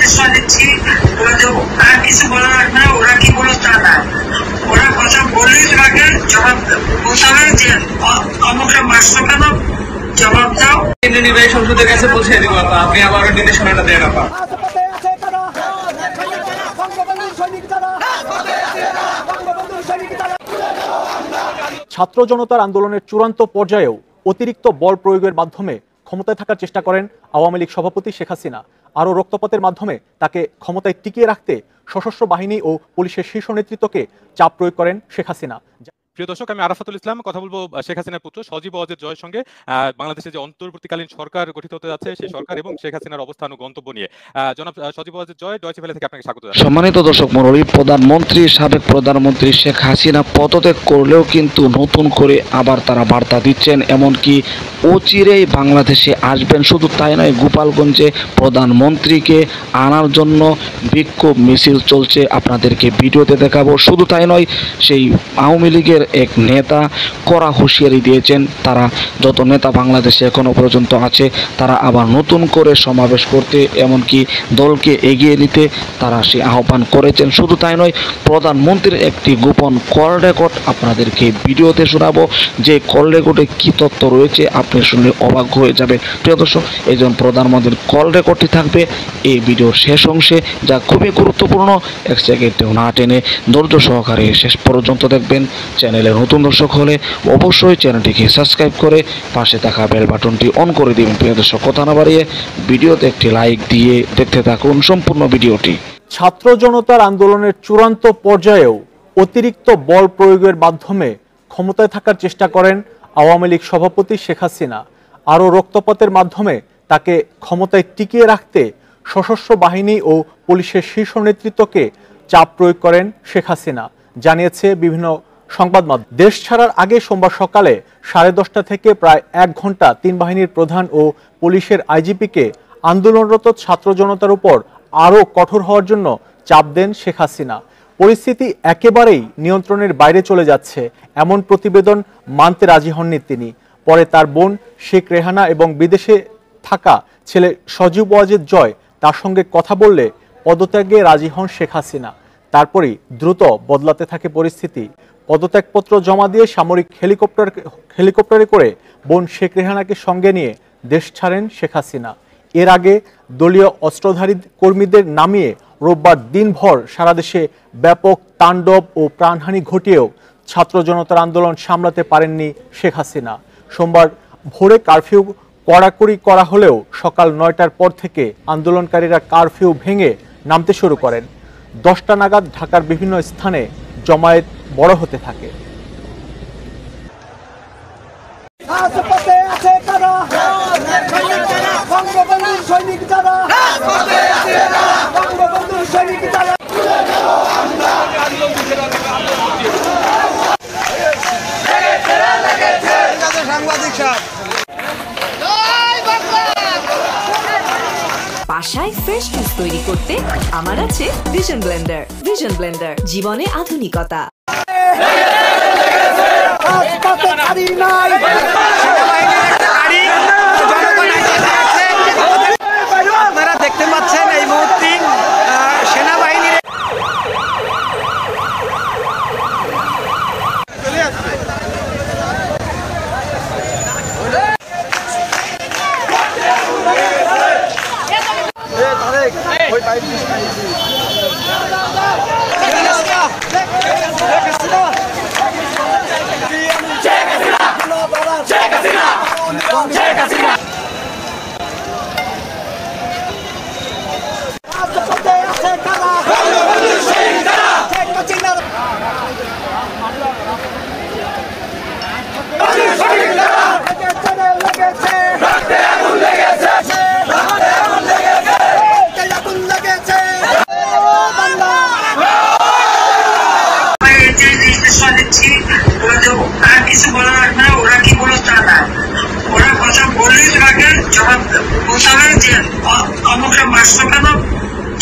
নির্দেশনা দিচ্ছি, আর কিছু বলা লাগবে না। ওরা কি বলো তা না, ওরা কথা বললেই তোমাকে জবাব বলতে হবে যে অমুকটা মাসটা কেন জবাব দাও। কেন্দ্রীয় নির্বাহী সংসদের কাছে পৌঁছে দিব আপা, আপনি আবার নির্দেশনাটা দেন আপা। ছাত্র জনতার আন্দোলনের চূড়ান্ত পর্যায়েও অতিরিক্ত বল প্রয়োগের মাধ্যমে ক্ষমতায় থাকার চেষ্টা করেন আওয়ামী লীগ সভাপতি শেখ হাসিনা। আরও রক্তপাতের মাধ্যমে তাকে ক্ষমতায় টিকিয়ে রাখতে সশস্ত্র বাহিনী ও পুলিশের শীর্ষ নেতৃত্বকে চাপ প্রয়োগ করেন শেখ হাসিনা। প্রিয় দর্শক, আমি আরাফাতুল ইসলাম কথা বলবো শেখ হাসিনার পুত্র সজীব ওয়াজেদ জয়ের সঙ্গে বাংলাদেশে যে অন্তর্বর্তীকালীন সরকার গঠিত হতে যাচ্ছে সেই সরকার এবং শেখ হাসিনার অবস্থান ও গন্তব্য নিয়ে। জনাব সজীব ওয়াজেদ জয়, ডয়েচে ভেলে থেকে আপনাকে স্বাগত জানাই। সম্মানিত দর্শক মণ্ডলী, সাবেক প্রধানমন্ত্রী শেখ হাসিনা পদত্যাগ করলেও কিন্তু নতুন করে আবার তারা বার্তা দিচ্ছেন, এমনকি অচিরেই বাংলাদেশে আসবেন। শুধু তাই নয়, গোপালগঞ্জে প্রধানমন্ত্রীকে আনার জন্য বিক্ষোভ মিছিল চলছে, আপনাদেরকে ভিডিওতে দেখাবো। শুধু তাই নয়, সেই আওয়ামী লীগের এক নেতা কড়া হুঁশিয়ারি দিয়েছেন, তারা যত নেতা বাংলাদেশে এখনো পর্যন্ত আছে তারা আবার নতুন করে সমাবেশ করতে, এমনকি দলকে এগিয়ে নিতে তারা সে আহ্বান করেছেন। শুধু তাই নয়, প্রধানমন্ত্রীর একটি গোপন কল রেকর্ড আপনাদেরকে ভিডিওতে শোনাবো। যে কল রেকর্ডে কী তথ্য রয়েছে আপনি শুনলে অবাক হয়ে যাবে। প্রিয় দর্শক, এই জন্য প্রধানমন্ত্রীর কল রেকর্ডটি থাকবে এই ভিডিওর শেষ অংশে, যা খুবই গুরুত্বপূর্ণ। এক সেকেন্ডেও না টেনে ধৈর্য সহকারে শেষ পর্যন্ত দেখবেন। চ্যানেলে নতুন দর্শক হলে অবশ্যই চ্যানেলটিকে সাবস্ক্রাইব করে পাশে থাকা বেল বাটনটি অন করে দিবেন। প্রিয় দর্শক, কথা না বাড়িয়ে ভিডিওতে একটি লাইক দিয়ে দেখতে থাকুন সম্পূর্ণ ভিডিওটি। ছাত্র জনতার আন্দোলনের চূড়ান্ত পর্যায়েও অতিরিক্ত বল প্রয়োগের মাধ্যমে ক্ষমতায় থাকার চেষ্টা করেন আওয়ামী লীগ সভাপতি শেখ হাসিনা। আরও রক্তপাতের মাধ্যমে তাকে ক্ষমতায় টিকিয়ে রাখতে সশস্ত্র বাহিনী ও পুলিশের শীর্ষ নেতৃত্বকে চাপ প্রয়োগ করেন শেখ হাসিনা, জানিয়েছে বিভিন্ন সংবাদ মাধ্যম। দেশ ছাড়ার আগে সোমবার সকালে 10:30 থেকে প্রায় 1 ঘন্টা 3 বাহিনীর প্রধান ও পুলিশের আইজিপিকে আন্দোলনরত ছাত্র জনতার উপর আরও কঠোর হওয়ার জন্য চাপ দেন শেখ হাসিনা। পরিস্থিতি একেবারেই নিয়ন্ত্রণের বাইরে চলে যাচ্ছে এমন প্রতিবেদন মানতে রাজি হননি তিনি। পরে তার বোন শেখ রেহানা এবং বিদেশে থাকা ছেলে সজীব ওয়াজেদ জয় তার সঙ্গে কথা বললে পদত্যাগে রাজি হন শেখ হাসিনা। তারপরই দ্রুত বদলাতে থাকে পরিস্থিতি। পদত্যাগপত্র জমা দিয়ে সামরিক হেলিকপ্টারে করে বোন শেখ রেহানাকে সঙ্গে নিয়ে দেশ ছাড়েন শেখ হাসিনা। এর আগে দলীয় অস্ত্রধারী কর্মীদের নামিয়ে রোববার দিনভর সারা দেশে ব্যাপক তাণ্ডব ও প্রাণহানি ঘটিয়েও ছাত্র জনতার আন্দোলন সামলাতে পারেননি শেখ হাসিনা। সোমবার ভোরে কারফিউ কড়াকড়ি করা হলেও সকাল 9টার পর থেকে আন্দোলনকারীরা কারফিউ ভেঙে নামতে শুরু করেন। 10টা নাগাদ ঢাকার বিভিন্ন স্থানে জমায়েত বড় হতে থাকে। বাসায় ফ্রেশ জুস তৈরি করতে আমার আছে ভিশন ব্লেন্ডার। ভিশন ব্লেন্ডার, জীবনে আধুনিকতা। আপনারা দেখতে পাচ্ছেন এই মুহূর্তে সেনাবাহিনীর দিচ্ছি, আর কিছু বলা লাগবে না। ওরা কি বলো তা না, ওরা কথা বললেই তোমাকে জবাব বলতে হবে যে অমুকটা মাসটা কেন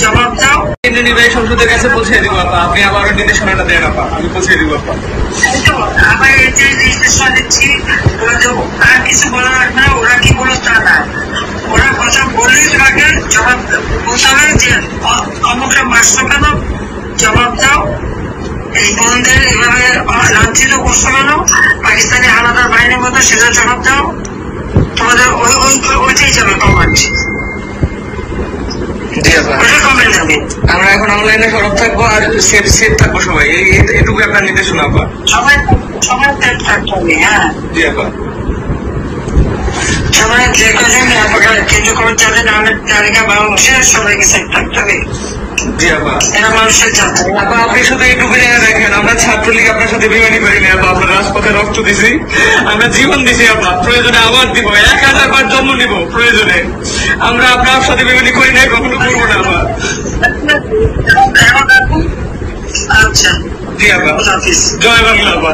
জবাব দাও। কেন্দ্রীয় নির্বাহী সংসদের কাছে পৌঁছে দিব আপা, আপনি আবার নির্দেশনাটা দেন আপা, আমি পৌঁছে দিব আপা। আমার এই যে নির্দেশনা দিচ্ছি, আর কিছু বলা লাগবে না। ওরা কি বলো তা না, ওরা কথা বললেই তোমাকে জবাব বলতে হবে যে অমুকটা মারছো কেন, জবাব দাও। এই বোনদের এভাবে লাঞ্ছিত করছো কেন, পাকিস্তানি হানাদার বাহিনীর মতো, সেটা জবাব দাও। তোমাদের ওইটাই যাবে কমান্ড, ওটা কমেন্ট যাবে। আমরা এখন অনলাইনে সরব থাকবো আর সেফ থাকবো সবাই, এটুকু আপনার নির্দেশনা আপা। সবাই সবাই সেফ থাকতে হবে। হ্যাঁ জি আপা। সবাই যে কজন কেন্দ্রীয় কর্মচারী নামের তালিকা বাংলাদেশের সবাইকে সেফ থাকতে হবে। জি আপা। এরা মানুষের যাত্রা। আপা আপনি শুধু একটু জেনে রাখেন, আমরা ছাত্রলীগ আপনার সাথে বেমানি করিনি আপা। আমরা রাজপথে রক্ত দিছি, আমরা জীবন দিছি আপা, প্রয়োজনে আবার দিব, 1000 বার জন্ম নিব প্রয়োজনে। আমরা আপনার সাথে বেমানি করি নাই, কখনো করবো না আপা। আচ্ছা জি আপা, হাফিজ। জয় বাংলা আপা।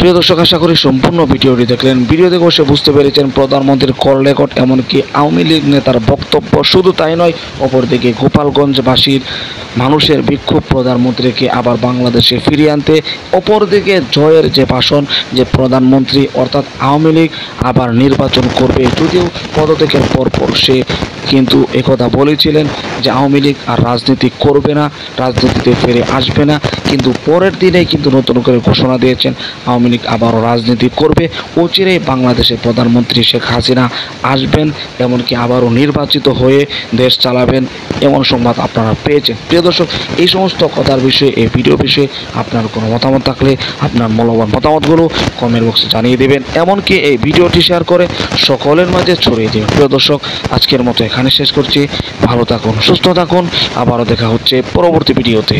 প্রিয় দর্শক, আশা করি সম্পূর্ণ ভিডিওটি দেখলেন। ভিডিও দেখে অবশ্যই বুঝতে পেরেছেন প্রধানমন্ত্রীর কল রেকর্ড, এমনকি আওয়ামী লীগ নেতার বক্তব্য। শুধু তাই নয়, অপরদিকে গোপালগঞ্জবাসীর মানুষের বিক্ষোভ প্রধানমন্ত্রীকে আবার বাংলাদেশে ফিরিয়ে আনতে, অপরদিকে জয়ের যে ভাষণ, যে প্রধানমন্ত্রী অর্থাৎ আওয়ামী লীগ আবার নির্বাচন করবে, যদিও পদত্যাগের পরপর সে কিন্তু একথা বলেছিলেন যে আওয়ামী লীগ আর রাজনীতি করবে না, রাজনীতিতে ফিরে আসবে না, কিন্তু পরের দিনে কিন্তু নতুন করে ঘোষণা দিয়েছেন আওয়ামী লীগ আবারও রাজনীতি করবে। অচিরেই বাংলাদেশের প্রধানমন্ত্রী শেখ হাসিনা আসবেন, এমনকি আবারও নির্বাচিত হয়ে দেশ চালাবেন, এমন সংবাদ আপনারা পেয়েছেন। প্রিয় দর্শক, এই সমস্ত কথার বিষয়ে, এই ভিডিও বিষয়ে আপনার কোনো মতামত থাকলে আপনার মূল্যবান মতামতগুলো কমেন্ট বক্সে জানিয়ে দেবেন, এমনকি এই ভিডিওটি শেয়ার করে সকলের মাঝে ছড়িয়ে দেবেন। প্রিয় দর্শক, আজকের মতো এখানে শেষ করছি। ভালো থাকুন, সুস্থ থাকুন, আবারও দেখা হচ্ছে পরবর্তী ভিডিওতে।